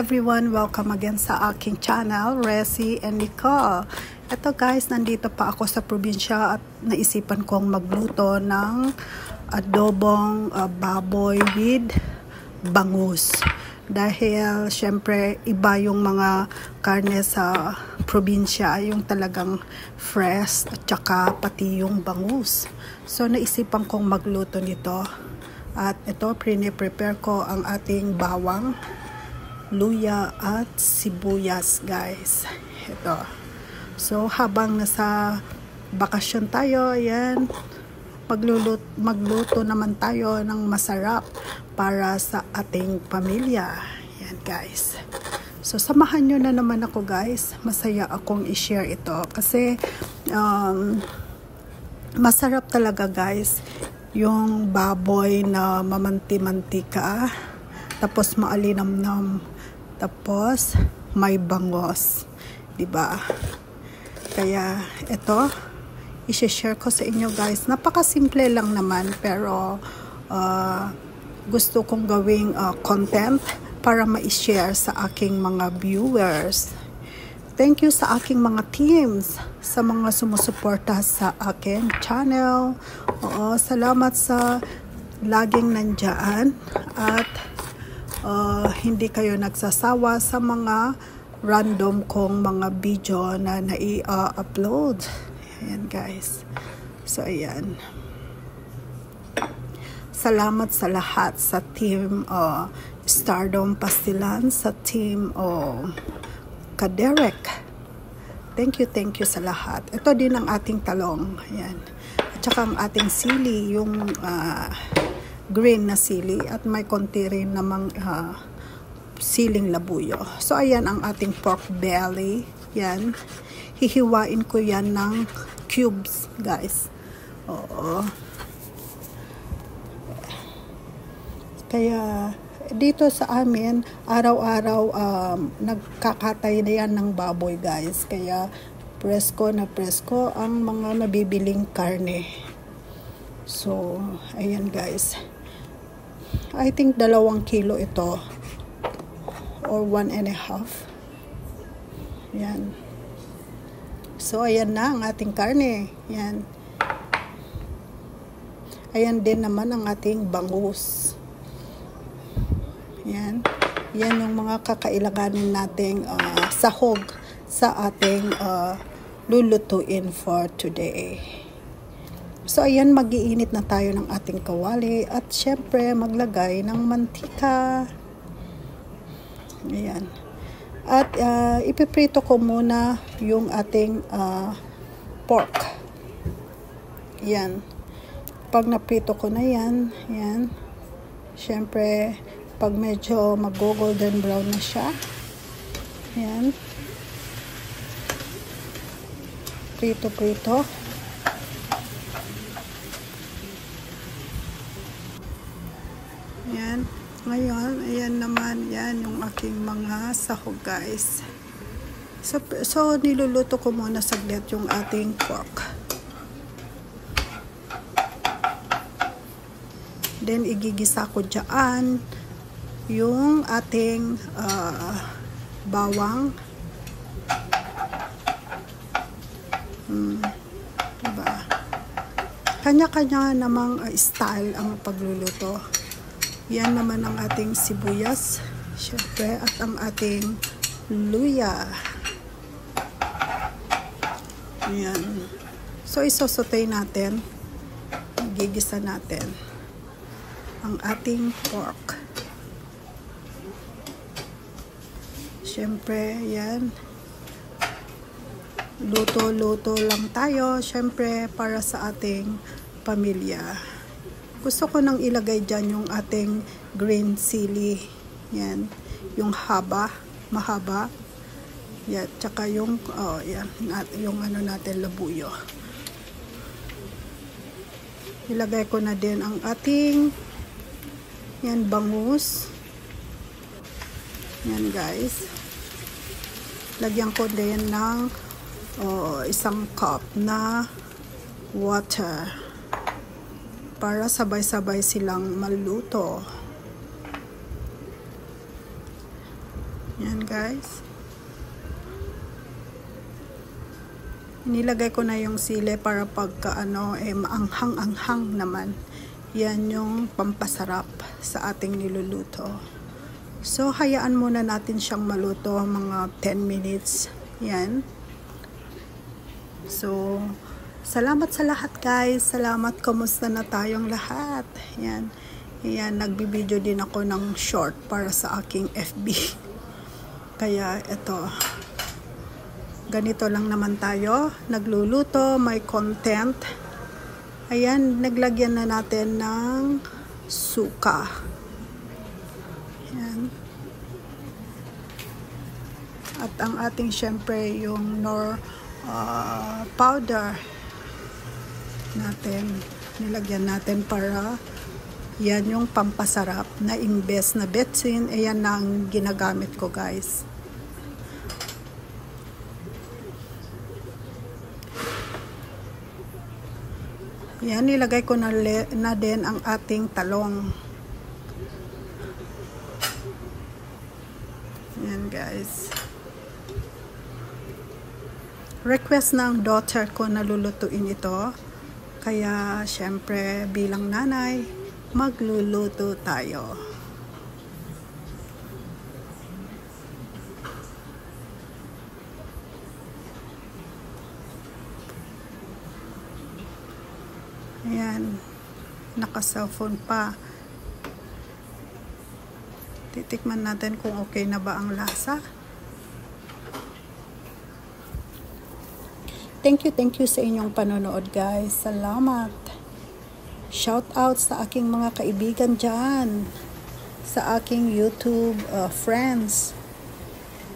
everyone! Welcome again sa aking channel, Resi and Nicole. Ito guys, nandito pa ako sa probinsya at naisipan kong magluto ng adobong baboy with bangus. Dahil syempre iba yung mga karne sa probinsya, yung talagang fresh at saka pati yung bangus. So naisipan kong magluto nito. At ito, prepare ko ang ating bawang, luya at sibuyas guys. Ito. So habang nasa bakasyon tayo, ayan, magluto naman tayo ng masarap para sa ating pamilya. Ayan guys. So samahan nyo na naman ako guys. Masaya akong i-share ito kasi masarap talaga guys yung baboy na mamanti-mantika, tapos maalinamnam, tapos may bangos, diba? Kaya ito i-share ko sa inyo guys. Napakasimple lang naman, pero gusto kong gawing content para ma-share sa aking mga viewers. Thank you sa aking mga teams, sa mga sumusuporta sa aking channel. Oo, salamat sa laging nandyan at hindi kayo nagsasawa sa mga random kong mga video na nai-upload. Ayan guys. So ayan. Salamat sa lahat, sa team Stardom Pastilan, sa team Kaderek. Thank you sa lahat. Ito din ang ating talong. Ayan. At saka ang ating sili, yung green na sili, at may konti rin namang siling labuyo. So ayan ang ating pork belly. Yan. Hihiwain ko yan ng cubes guys. Oo. Kaya dito sa amin, araw-araw nagkakatay na yan ng baboy guys. Kaya presko na presko ang mga nabibiling karne. So, ayan guys. I think 2 kilo ito. Or 1.5. Yan. So, ayan na ang ating karne. Yan. Ayan din naman ang ating bangus. Yan. Yan yung mga kakailanganin nating sahog sa ating lulutuin for today. So, ayan, mag-iinit na tayo ng ating kawali at syempre maglagay ng mantika. Ayan. At ipiprito ko muna yung ating pork. Yan. Pag naprito ko na yan, yan. Syempre, pag medyo mag-golden brown na siya, yan, prito. Yan. Ngayon, ayan naman, yan yung aking mga sahog guys. So niluluto ko muna saglit yung ating pork. Then igigisa ko dyan yung ating bawang. Diba? Kanya-kanya namang style ang pagluluto. Yan naman ang ating sibuyas, syempre, at ang ating luya. Yan. So isosotay natin, gigisa natin ang ating pork. Syempre, yan. Luto-luto lang tayo, syempre, para sa ating pamilya. Gusto ko nang ilagay dyan yung ating green sili. Yan. Yung mahaba. Yan. Tsaka yung, yan. Yung ano natin, labuyo. Ilagay ko na din ang ating, yan, bangus. Yan guys. Lagyan ko din ng 1 cup na water para sabay-sabay silang maluto. Yan guys. Nilagay ko na yung sili para pagka maanghang-anghang naman. Yan yung pampasarap sa ating niluluto. So hayaan muna natin siyang maluto mga 10 minutes. Yan. So salamat sa lahat guys. Salamat, kumusta na tayong lahat. Yan. Yan, nagbibideo din ako ng short para sa aking FB. Kaya ito, ganito lang naman tayo, nagluluto, may content. Ayan, naglagyan na natin ng suka. Ayan. At ang ating syempre yung nor powder natin, nilagyan natin para yan yung pampasarap na imbes na betsin. Ayan na ang ginagamit ko guys. Yan, nilagay ko na din ang ating talong. Yan guys. Request ng daughter ko na lulutuin ito. Kaya syempre bilang nanay, magluluto tayo. Ayan, naka-cellphone pa. Titikman natin kung okay na ba ang lasa. Thank you sa inyong panonood guys. Salamat. Shout out sa aking mga kaibigan dyan, sa aking YouTube friends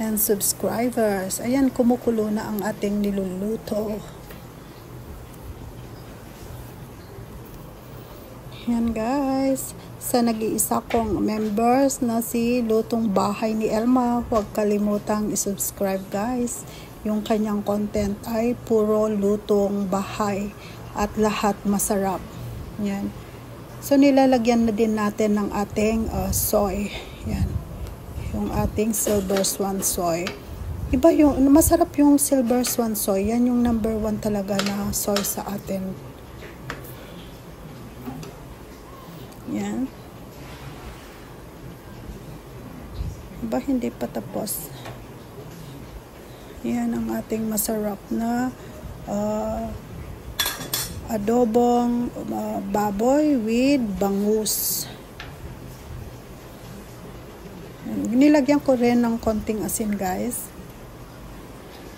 and subscribers. Ayan, kumukulo na ang ating niluluto. Yan guys, sa nag-iisa kong members na si Lutong Bahay ni Elma, huwag kalimutang i-subscribe guys. Yung kanyang content ay puro lutong bahay at lahat masarap. Yan. So nilalagyan na din natin ng ating soy. Yan. Yung ating Silver Swan soy. Iba yung, masarap yung Silver Swan soy. Yan yung number 1 talaga na soy sa atin. Yan. Ba, hindi pa tapos. Yan ang ating masarap na adobong baboy with bangus. Yan. Nilagyan ko rin ng konting asin guys.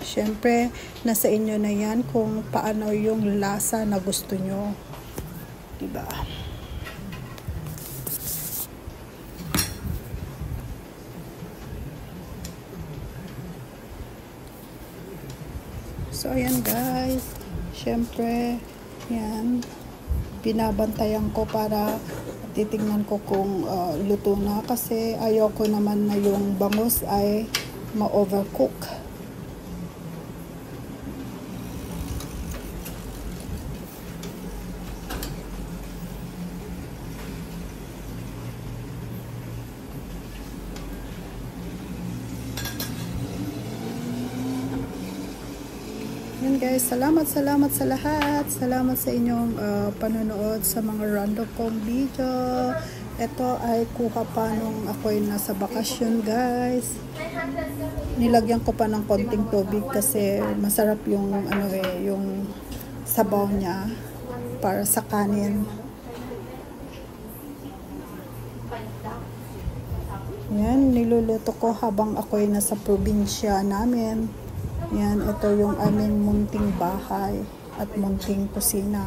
Syempre, nasa inyo na yan kung paano yung lasa na gusto nyo. Diba? So, ayan guys. Syempre, yan. Binabantayan ko para titingnan ko kung luto na. Kasi ayoko naman na yung bangus ay ma-overcook. Yan guys, salamat sa lahat. Salamat sa inyong panonood sa mga random kong video. Ito ay kuha pa nung ako'y nasa bakasyon guys. Nilagyan ko pa ng konting tubig kasi masarap yung yung sabaw niya para sa kanin. Yan, niluluto ko habang ako'y nasa probinsya namin. Yan, ito yung aming munting bahay at munting kusina.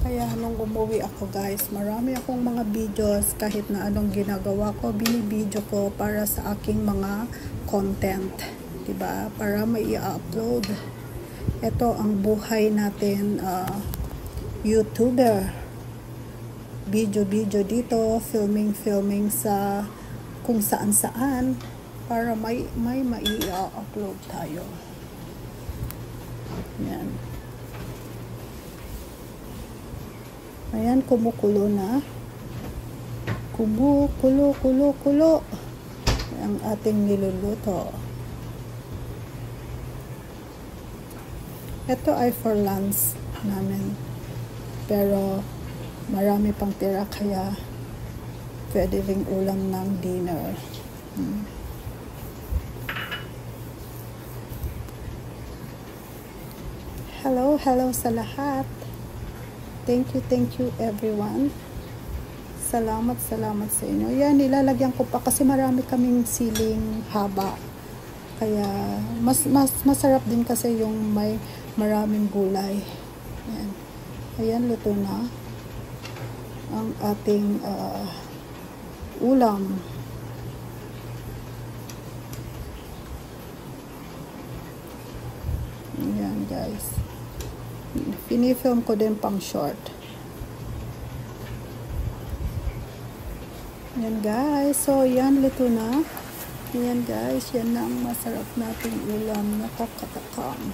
Kaya nung umuwi ako guys, marami akong mga videos, kahit na anong ginagawa ko, binibideo ko para sa aking mga content. Diba? Para mai-upload. Ito ang buhay natin, YouTuber. Video dito, filming sa kung saan para may mai-upload tayo. Yan. Ayan, kumukulo na. Kulo ang ating niluluto. Ito ay for lunch namin. Pero marami pang tira kaya pwede ring ulam ng dinner. Hello sa lahat. Thank you everyone. Salamat sa inyo. Yan, nilalagyan ko pa kasi marami kaming siling haba. Kaya mas masarap din kasi yung may maraming gulay. Yan. Ayan, luto na ang ating ulam. Ayan guys. Pinifilm ko din pang short. Yan guys. So yan, luto na. Yan guys. Yan ang masarap nating ulam. Nakakatakam.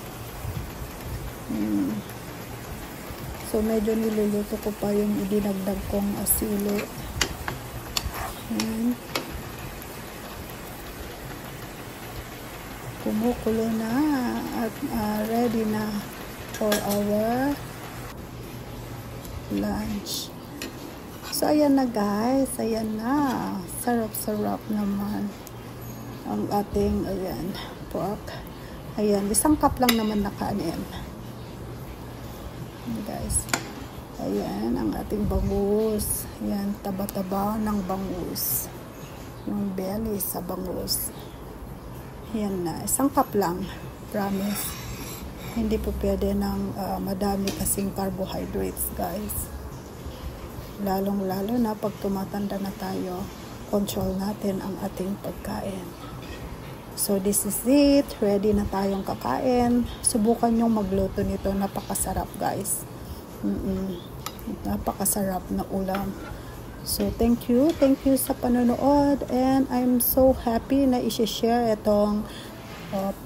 So medyo niluluto ko pa yung idinagdag kong asili. Yan. Kumukulo na at ready na for our lunch. So ayan na guys, ayan na. Sarap naman ang ating ayan pork. Ayan, 1 cup lang naman na kanin. Guys. Ayan ang ating bangus. Ayan, taba-taba ng bangus. Yung belly sa bangus. Ayan na, 1 cup lang. Promise. Hindi po pwede ng madami kasing carbohydrates guys. Lalong-lalo na pag tumatanda na tayo, control natin ang ating pagkain. So this is it. Ready na tayong kakain. Subukan nyong magluto nito. Napakasarap guys. Napakasarap na ulam. So thank you sa panonood, and I'm so happy na i-share itong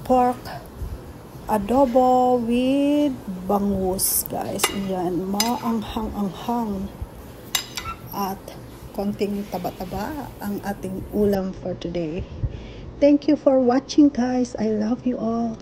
pork adobo with bangus guys. Ayan, maanghang-anghang at konting taba-taba ang ating ulam for today. Thank you for watching guys. I love you all.